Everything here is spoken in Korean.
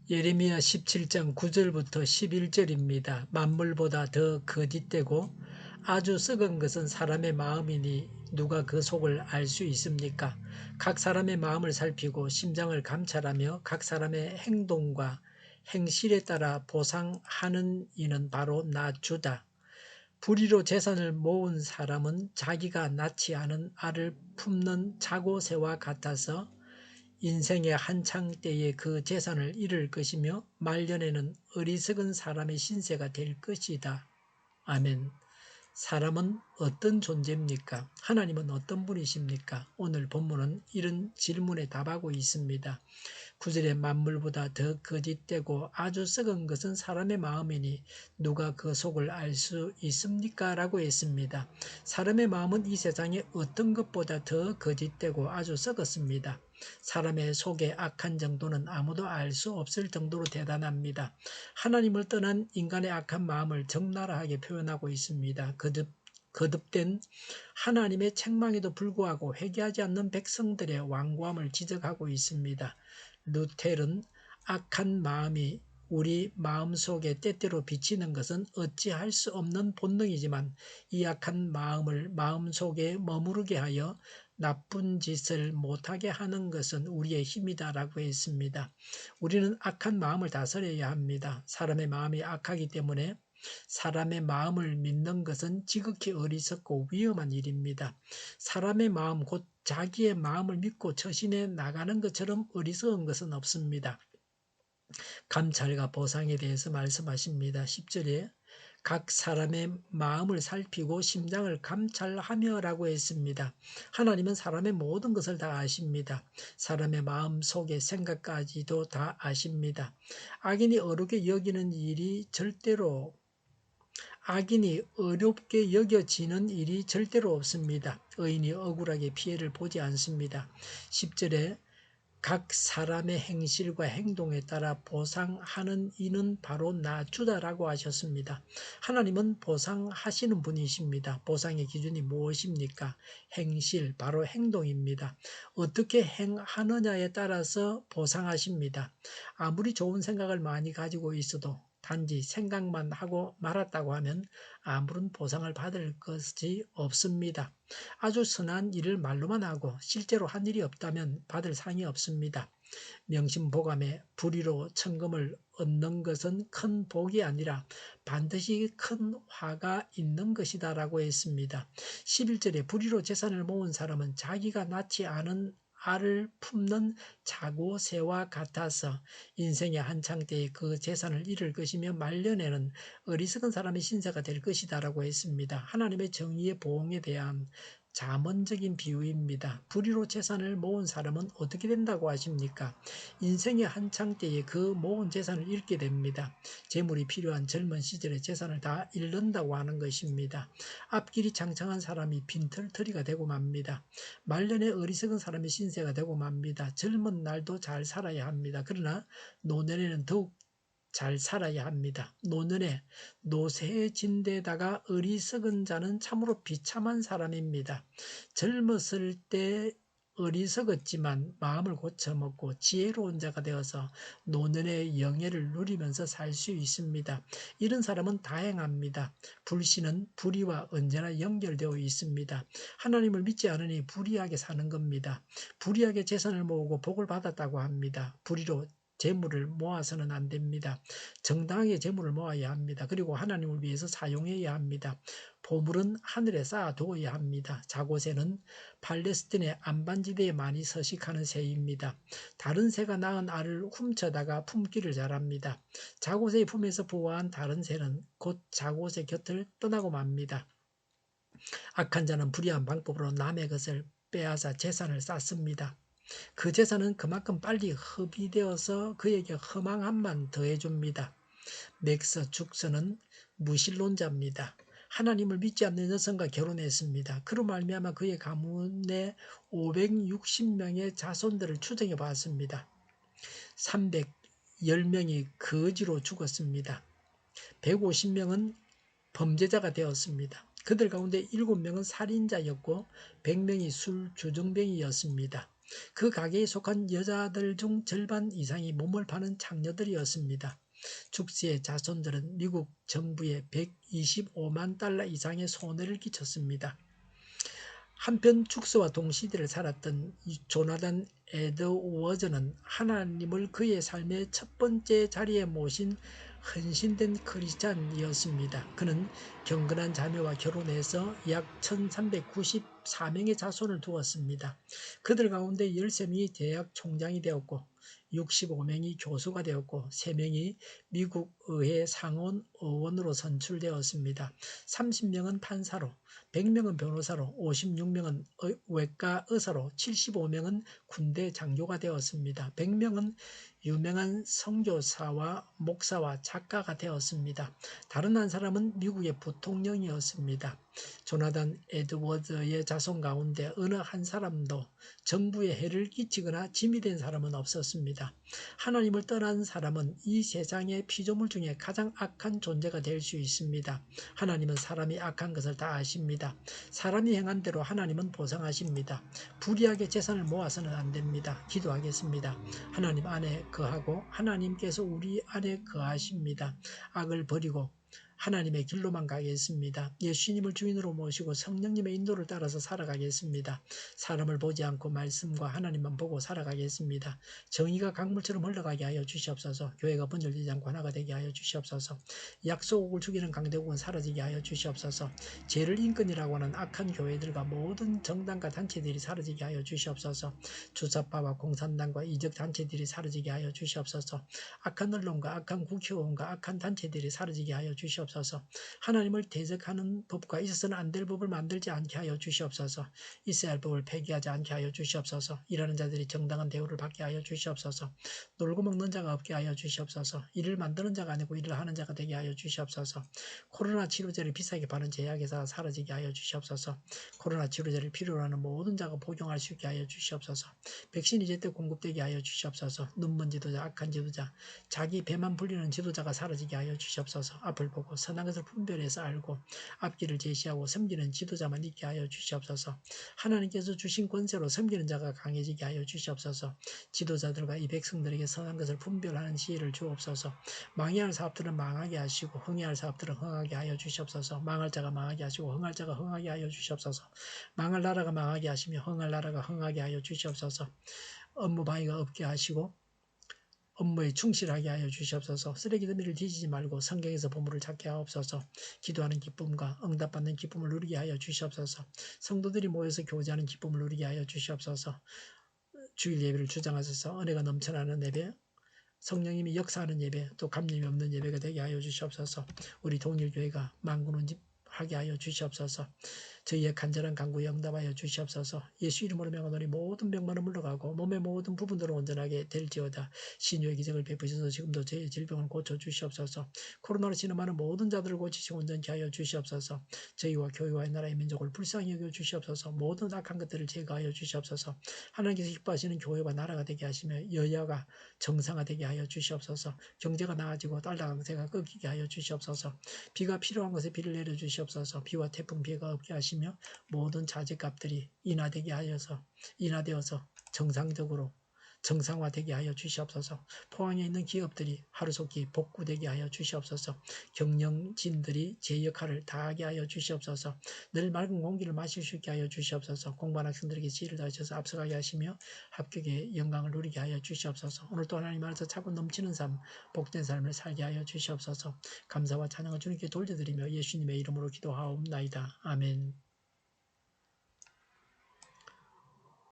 예레미야 17장 9절부터 11절입니다. 만물보다 더 거짓되고 아주 썩은 것은 사람의 마음이니 누가 그 속을 알 수 있습니까? 각 사람의 마음을 살피고 심장을 감찰하며 각 사람의 행동과 행실에 따라 보상하는 이는 바로 나 주다. 불의로 재산을 모은 사람은 자기가 낳지 않은 알을 품는 자고새와 같아서 인생의 한창 때에 그 재산을 잃을 것이며 말년에는 어리석은 사람의 신세가 될 것이다. 아멘. 사람은 어떤 존재입니까? 하나님은 어떤 분이십니까? 오늘 본문은 이런 질문에 답하고 있습니다. 9절에 만물보다 더 거짓되고 아주 썩은 것은 사람의 마음이니 누가 그 속을 알 수 있습니까? 라고 했습니다. 사람의 마음은 이 세상에 어떤 것보다 더 거짓되고 아주 썩었습니다. 사람의 속의 악한 정도는 아무도 알 수 없을 정도로 대단합니다. 하나님을 떠난 인간의 악한 마음을 적나라하게 표현하고 있습니다. 거듭된 하나님의 책망에도 불구하고 회개하지 않는 백성들의 완고함을 지적하고 있습니다. 루텔은 악한 마음이 우리 마음속에 때때로 비치는 것은 어찌할 수 없는 본능이지만 이 악한 마음을 마음속에 머무르게 하여 나쁜 짓을 못하게 하는 것은 우리의 힘이다라고 했습니다. 우리는 악한 마음을 다스려야 합니다. 사람의 마음이 악하기 때문에 사람의 마음을 믿는 것은 지극히 어리석고 위험한 일입니다. 사람의 마음 곧 자기의 마음을 믿고 처신해 나가는 것처럼 어리석은 것은 없습니다. 감찰과 보상에 대해서 말씀하십니다. 10절에 각 사람의 마음을 살피고 심장을 감찰하며 라고 했습니다. 하나님은 사람의 모든 것을 다 아십니다. 사람의 마음 속의 생각까지도 다 아십니다. 악인이 어렵게 여기는 일이 악인이 어렵게 여겨지는 일이 절대로 없습니다. 의인이 억울하게 피해를 보지 않습니다. 10절에 각 사람의 행실과 행동에 따라 보상하는 이는 바로 나 주다라고 하셨습니다. 하나님은 보상하시는 분이십니다. 보상의 기준이 무엇입니까? 행실, 바로 행동입니다. 어떻게 행하느냐에 따라서 보상하십니다. 아무리 좋은 생각을 많이 가지고 있어도 단지 생각만 하고 말았다고 하면 아무런 보상을 받을 것이 없습니다. 아주 선한 일을 말로만 하고 실제로 한 일이 없다면 받을 상이 없습니다. 명심보감에 불의로 천금을 얻는 것은 큰 복이 아니라 반드시 큰 화가 있는 것이다 라고 했습니다. 11절에 불의로 재산을 모은 사람은 자기가 낳지 않은 알을 품는 자고새와 같아서 인생의 한창 때에 그 재산을 잃을 것이며 말년에는 어리석은 사람의 신세가 될 것이다 라고 했습니다. 하나님의 정의의 보응에 대한 자문적인 비유입니다. 불의로 재산을 모은 사람은 어떻게 된다고 하십니까? 인생의 한창 때에 그 모은 재산을 잃게 됩니다. 재물이 필요한 젊은 시절에 재산을 다 잃는다고 하는 것입니다. 앞길이 창창한 사람이 빈털터리가 되고 맙니다. 말년에 어리석은 사람의 신세가 되고 맙니다. 젊은 날도 잘 살아야 합니다. 그러나 노년에는 더욱 잘 살아야 합니다. 노년에 노쇠해진 데다가 어리석은 자는 참으로 비참한 사람입니다. 젊었을 때 어리석었지만 마음을 고쳐먹고 지혜로운 자가 되어서 노년의 영예를 누리면서 살 수 있습니다. 이런 사람은 다행합니다. 불신은 불의와 언제나 연결되어 있습니다. 하나님을 믿지 않으니 불의하게 사는 겁니다. 불의하게 재산을 모으고 복을 받았다고 합니다. 불의로 재물을 모아서는 안 됩니다. 정당하게 재물을 모아야 합니다. 그리고 하나님을 위해서 사용해야 합니다. 보물은 하늘에 쌓아두어야 합니다. 자고새는 팔레스틴의 안반지대에 많이 서식하는 새입니다. 다른 새가 낳은 알을 훔쳐다가 품기를 잘합니다. 자고새의 품에서 부화한 다른 새는 곧 자고새 곁을 떠나고 맙니다. 악한 자는 불의한 방법으로 남의 것을 빼앗아 재산을 쌓습니다. 그 재산은 그만큼 빨리 허비되어서 그에게 허망함만 더해줍니다. 맥서 죽서는 무신론자입니다. 하나님을 믿지 않는 여성과 결혼했습니다. 그로 말미암아 그의 가문의 560명의 자손들을 추정해 봤습니다. 310명이 거지로 죽었습니다. 150명은 범죄자가 되었습니다. 그들 가운데 7명은 살인자였고 100명이 술주정뱅이였습니다. 그 가게에 속한 여자들 중 절반 이상이 몸을 파는 창녀들이었습니다. 죽스의 자손들은 미국 정부에 125만 달러 이상의 손해를 끼쳤습니다. 한편 죽스와 동시대를 살았던 조나단 에드워즈는 하나님을 그의 삶의 첫 번째 자리에 모신 헌신된 크리스찬이었습니다. 그는 경건한 자매와 결혼해서 약 1394명의 자손을 두었습니다. 그들 가운데 13명이 대학 총장이 되었고 65명이 교수가 되었고 3명이 미국 의회 상원 의원으로 선출되었습니다. 30명은 판사로, 100명은 변호사로, 56명은 외과 의사로, 75명은 군대 장교가 되었습니다. 100명은 유명한 선교사와 목사와 작가가 되었습니다. 다른 한 사람은 미국의 부통령이었습니다. 조나단 에드워드의 자손 가운데 어느 한 사람도 정부에 해를 끼치거나 짐이 된 사람은 없었습니다. 하나님을 떠난 사람은 이 세상의 피조물 중에 가장 악한 존재가 될 수 있습니다. 하나님은 사람이 악한 것을 다 아십니다. 사람이 행한 대로 하나님은 보상하십니다. 불의하게 재산을 모아서는 안 됩니다. 기도하겠습니다. 하나님 안에 거하고 하나님께서 우리 안에 거하십니다. 악을 버리고 하나님의 길로만 가겠습니다. 예수님을 주인으로 모시고 성령님의 인도를 따라서 살아가겠습니다. 사람을 보지 않고 말씀과 하나님만 보고 살아가겠습니다. 정의가 강물처럼 흘러가게 하여 주시옵소서. 교회가 분열되지 않고 하나가 되게 하여 주시옵소서. 약속을 죽이는 강대국은 사라지게 하여 주시옵소서. 죄를 인권이라고 하는 악한 교회들과 모든 정당과 단체들이 사라지게 하여 주시옵소서. 주사파와 공산당과 이적 단체들이 사라지게 하여 주시옵소서. 악한 언론과 악한 국회의원과 악한 단체들이 사라지게 하여 주시옵소서. 하나님을 대적하는 법과 있어서는 안 될 법을 만들지 않게 하여 주시옵소서. 있어야 할 법을 폐기하지 않게 하여 주시옵소서. 일하는 자들이 정당한 대우를 받게 하여 주시옵소서. 놀고 먹는 자가 없게 하여 주시옵소서. 일을 만드는 자가 아니고 일을 하는 자가 되게 하여 주시옵소서. 코로나 치료제를 비싸게 파는 제약회사가 사라지게 하여 주시옵소서. 코로나 치료제를 필요로 하는 모든 자가 복용할 수 있게 하여 주시옵소서. 백신이 제때 공급되게 하여 주시옵소서. 눈먼 지도자, 악한 지도자, 자기 배만 불리는 지도자가 사라지게 하여 주시옵소서. 앞을 보고 선한 것을 분별해서 알고 앞길을 제시하고 섬기는 지도자만 있게 하여 주시옵소서. 하나님께서 주신 권세로 섬기는 자가 강해지게 하여 주시옵소서. 지도자들과 이 백성들에게 선한 것을 분별하는 지혜를 주옵소서. 망해야 할 사업들은 망하게 하시고 흥해야 할 사업들은 흥하게 하여 주시옵소서. 망할 자가 망하게 하시고 흥할 자가 흥하게 하여 주시옵소서. 망할 나라가 망하게 하시며 흥할 나라가 흥하게 하여 주시옵소서. 업무 방해가 없게 하시고 업무에 충실하게 하여 주시옵소서. 쓰레기 더미를 뒤지지 말고 성경에서 보물을 찾게 하옵소서. 기도하는 기쁨과 응답받는 기쁨을 누리게 하여 주시옵소서. 성도들이 모여서 교제하는 기쁨을 누리게 하여 주시옵소서. 주일 예배를 주장하셔서 은혜가 넘쳐나는 예배, 성령님이 역사하는 예배, 또 감림이 없는 예배가 되게 하여 주시옵소서. 우리 동일교회가 만군하게 하여 주시옵소서. 저희의 간절한 간구에 응답하여 주시옵소서. 예수 이름으로 명하노니 모든 병만은 물러가고 몸의 모든 부분들은 온전하게 될지어다. 신유의 기적을 베푸셔서 지금도 저희의 질병을 고쳐주시옵소서. 코로나로 진음하는 모든 자들을 고치시고 온전케 하여 주시옵소서. 저희와 교회와 나라의 민족을 불쌍히 여겨 주시옵소서. 모든 악한 것들을 제거하여 주시옵소서. 하나님께서 기뻐하시는 교회와 나라가 되게 하시며 여야가 정상화되게 하여 주시옵소서. 경제가 나아지고 달러 강세가 꺾이게 하여 주시옵소서. 비가 필요한 곳에 비를 내려 주시옵소서. 비와 태풍 피해가 없게 하시며 모든 자재값들이 인하되어서 정상적으로 정상화되게 하여 주시옵소서. 포항에 있는 기업들이 하루속히 복구되게 하여 주시옵소서. 경영진들이 제 역할을 다하게 하여 주시옵소서. 늘 맑은 공기를 마실 수 있게 하여 주시옵소서. 공부한 학생들에게 지혜를 다하셔서 앞서가게 하시며 합격의 영광을 누리게 하여 주시옵소서. 오늘 또 하나님 안에서 차고 넘치는 삶, 복된 삶을 살게 하여 주시옵소서. 감사와 찬양을 주님께 돌려드리며 예수님의 이름으로 기도하옵나이다. 아멘.